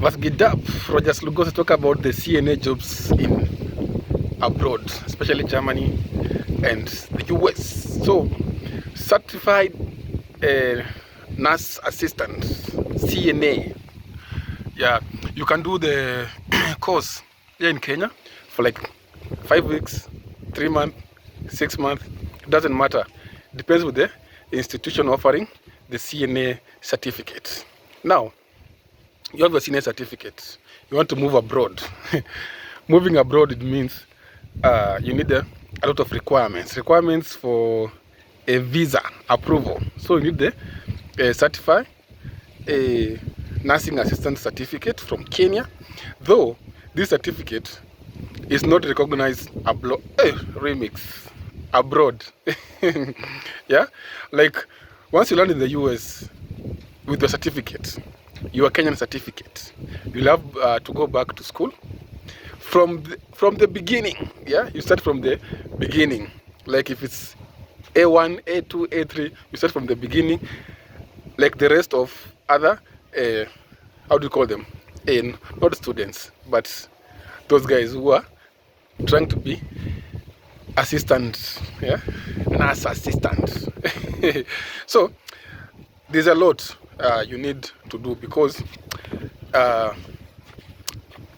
What's good up? Rogers Lugos to talk about the CNA jobs in abroad, especially Germany and the US. So, certified nurse assistant, CNA. Yeah, you can do the course here in Kenya for like 5 weeks, 3 months, 6 months. It doesn't matter. Depends with the institution offering the CNA certificate. Now, you have a CNA certificate. You want to move abroad. Moving abroad, it means you need a lot of requirements. Requirements for a visa approval. So you need the certify a nursing assistant certificate from Kenya. Though this certificate is not recognized abroad. Abroad. Yeah, like once you land in the US with your certificate, your Kenyan certificate, you'll have to go back to school from the beginning. Yeah, you start from the beginning. Like if it's A1, A2, A3, you start from the beginning. Like the rest of other, how do you call them? Not students, but those guys who are trying to be assistant, yeah, nurse assistant. So there's a lot you need to do because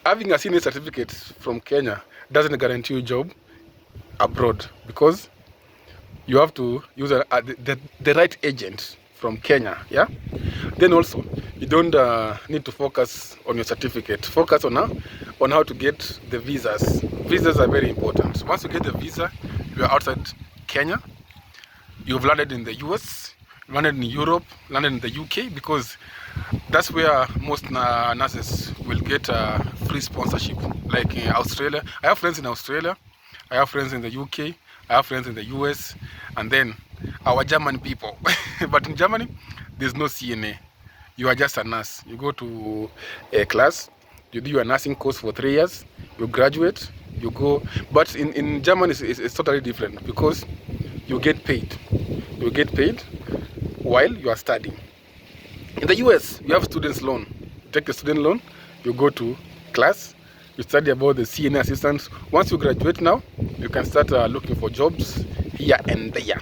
having a senior certificate from Kenya doesn't guarantee you a job abroad because you have to use the right agent from Kenya. Yeah. Then also you don't need to focus on your certificate. Focus on how to get the visas. Visas are very important. Once you get the visa, you are outside Kenya. You've landed in the US, landed in Europe, landed in the UK, because that's where most nurses will get free sponsorship. Like in Australia, I have friends in Australia, I have friends in the UK, I have friends in the US, and then our German people. But in Germany, there's no CNA. You are just a nurse. You go to a class, you do your nursing course for 3 years, you graduate, you go. But in Germany, it's totally different because you get paid. You get paid while you are studying. In the US, you have students loan. You take the student loan, you go to class, you study about the CNA assistants. Once you graduate now, you can start looking for jobs here and there.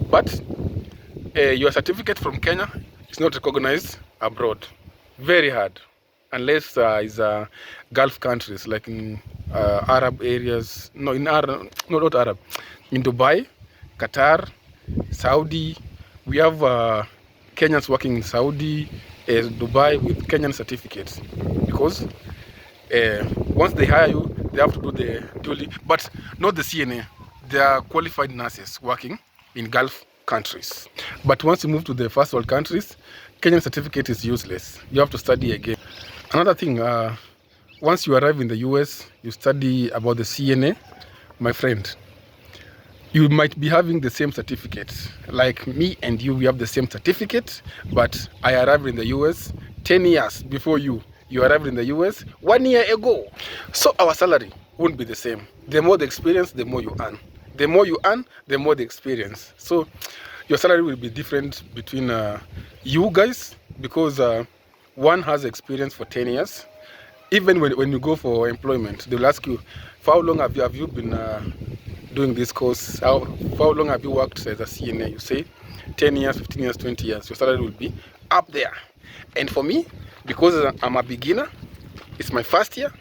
But your certificate from Kenya is not recognized abroad. Very hard. Unless it's Gulf countries, like in Arab areas. No, in Arab, no, not Arab. In Dubai, Qatar, Saudi. We have Kenyans working in Saudi, Dubai with Kenyan certificates. Because once they hire you, they have to do the duty, but not the CNA. They are qualified nurses working in Gulf countries. But once you move to the first world countries, Kenyan certificate is useless. You have to study again. Another thing, once you arrive in the US, you study about the CNA, my friend, you might be having the same certificate. Like me and you, we have the same certificate, but I arrived in the US 10 years before you. You arrived in the US 1 year ago. So our salary won't be the same. The more the experience, the more you earn. The more you earn, the more the experience. So your salary will be different between you guys because one has experience for 10 years. Even when you go for employment, they'll ask you, for how long have you been doing this course? For how long have you worked as a CNA? You say 10 years, 15 years, 20 years. Your salary will be up there. And for me, because I'm a beginner, it's my first year,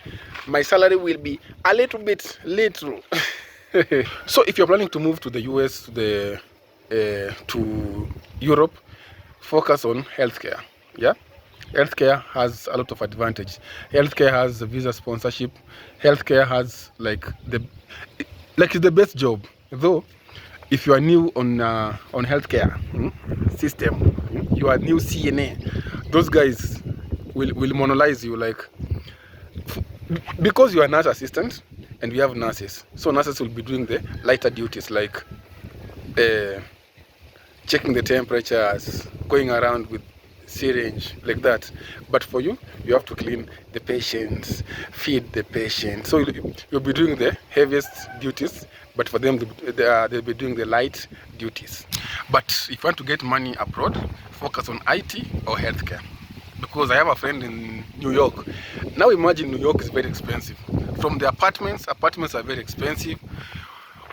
my salary will be a little bit little. So if you're planning to move to the US, to Europe, focus on healthcare. Yeah, healthcare has a lot of advantage. Healthcare has visa sponsorship. Healthcare has it's the best job. Though, if you are new on healthcare system, you are new CNA. Those guys will monopolize you, like because you are nurse assistant and we have nurses. So nurses will be doing the lighter duties like checking the temperatures, going around with syringe, like that. But for you, you have to clean the patients, feed the patient. So you'll be doing the heaviest duties, but for them, they'll be doing the light duties. But if you want to get money abroad, focus on IT or healthcare. because I have a friend in New York. Now imagine New York is very expensive. From the apartments are very expensive.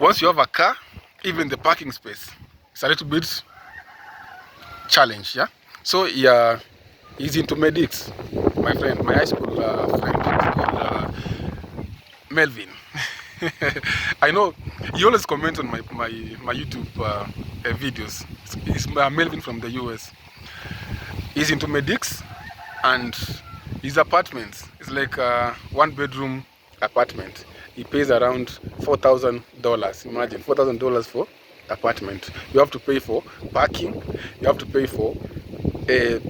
Once you have a car, even the parking space, it's a little bit challenge, yeah. So yeah, he's into medics. My friend, my high school friend, is called Melvin. I know he always comments on my YouTube videos. He's Melvin from the US. He's into medics, and his apartments is like a 1-bedroom apartment. He pays around $4,000. Imagine $4,000 for apartment. You have to pay for parking. You have to pay for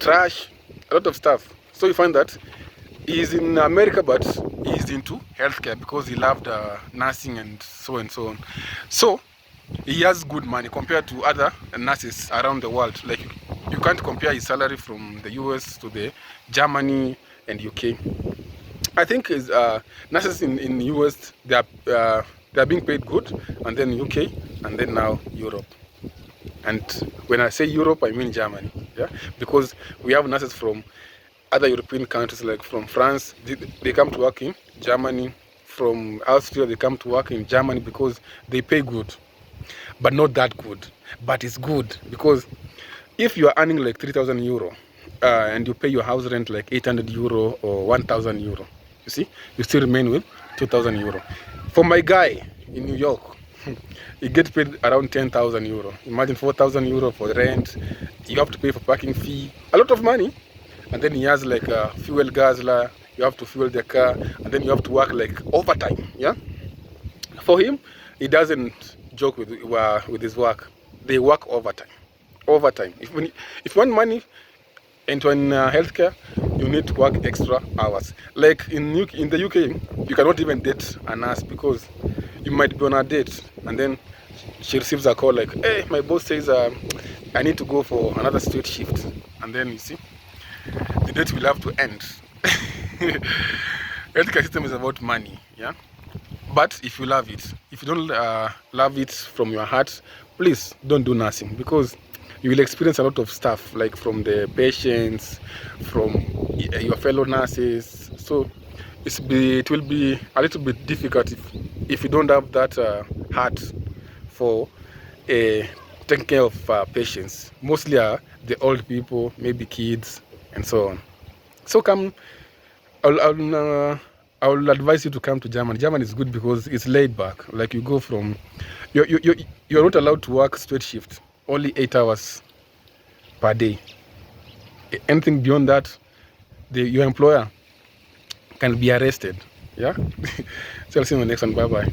trash, a lot of stuff. So you find that he's in America, but he's into healthcare because he loved nursing and so on. So he has good money compared to other nurses around the world. Like you can't compare his salary from the US to the Germany and UK. I think is nurses in US they are being paid good, and then UK, and then now Europe. And when I say Europe, I mean Germany, yeah, because we have nurses from other European countries, like from France, they come to work in Germany. From Austria, they come to work in Germany because they pay good, but not that good. But it's good because if you are earning like 3,000 euro and you pay your house rent like 800 euro or 1,000 euro, you see, you still remain with 2,000 euro. For my guy in New York, he gets paid around 10,000 euro. Imagine 4,000 euro for rent. You have to pay for parking fee, a lot of money. And then he has like a fuel guzzler. You have to fuel the car, and then you have to work like overtime. Yeah. For him, he doesn't joke with his work. They work overtime. Overtime. If you want money into healthcare, you need to work extra hours. Like in the UK, you cannot even date a nurse because you might be on a date, and then she receives a call like, "Hey, my boss says I need to go for another straight shift," and then you see, the date will have to end. Healthcare system is about money, yeah. But if you love it, if you don't love it from your heart, please don't do nursing, because you will experience a lot of stuff, like from the patients, from your fellow nurses. So it will be a little bit difficult if you don't have that heart for taking care of patients. Mostly the old people, maybe kids, and so on. So I will advise you to come to Germany. Germany is good because it's laid back. Like you go from, you're not allowed to work straight shift, only 8 hours per day. Anything beyond that, your employer can be arrested. Yeah. So I'll see you in the next one. Bye bye.